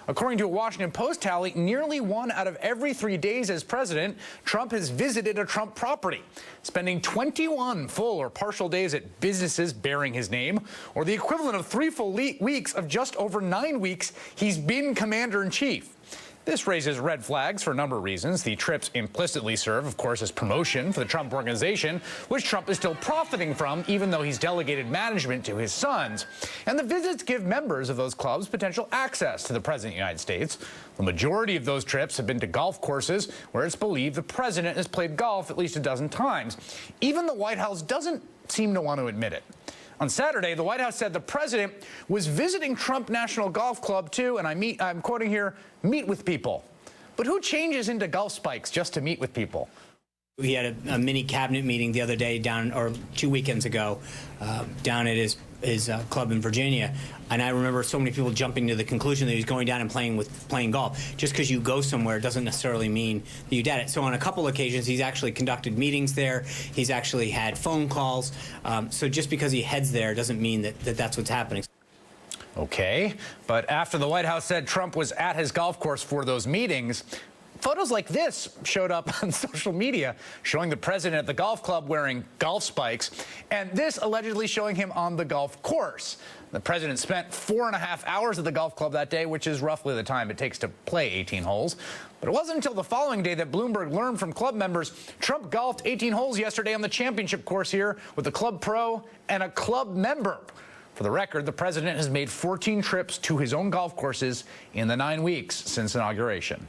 According to a Washington Post tally, nearly 1 out of every 3 days as president, Trump has visited a Trump property, spending 21 full or partial days at businesses bearing his name, or the equivalent of 3 full weeks of just over 9 weeks he's been commander-in-chief. This raises red flags for a number of reasons. The trips implicitly serve, of course, as promotion for the Trump Organization, which Trump is still profiting from, even though he's delegated management to his sons. And the visits give members of those clubs potential access to the President of the United States. The majority of those trips have been to golf courses where it's believed the President has played golf at least a dozen times. Even the White House doesn't seem to want to admit it. On Saturday, the White House said the president was visiting Trump National Golf Club to, and I'm quoting here, meet with people. But who changes into golf spikes just to meet with people? We had a mini cabinet meeting the other day or 2 weekends ago, down at his club in Virginia, and I remember so many people jumping to the conclusion that he was going down and playing golf. Just because you go somewhere doesn't necessarily mean that you did it. So on a couple occasions, he's actually conducted meetings there. He's actually had phone calls. So just because he heads there doesn't mean that that's what's happening. Okay, but after the White House said Trump was at his golf course for those meetings, photos like this showed up on social media showing the president at the golf club wearing golf spikes, and this allegedly showing him on the golf course. The president spent 4.5 hours at the golf club that day, which is roughly the time it takes to play 18 holes. But it wasn't until the following day that Bloomberg learned from club members Trump golfed 18 holes yesterday on the championship course here with a club pro and a club member. For the record, the president has made 14 trips to his own golf courses in the 9 weeks since inauguration.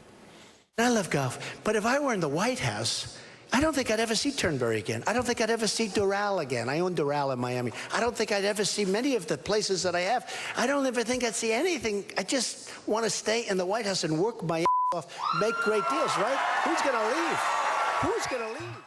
I love golf, but if I were in the White House, I don't think I'd ever see Turnberry again. I don't think I'd ever see Doral again. I own Doral in Miami. I don't think I'd ever see many of the places that I have. I don't ever think I'd see anything. I just want to stay in the White House and work my ass off, make great deals, right? Who's going to leave? Who's going to leave?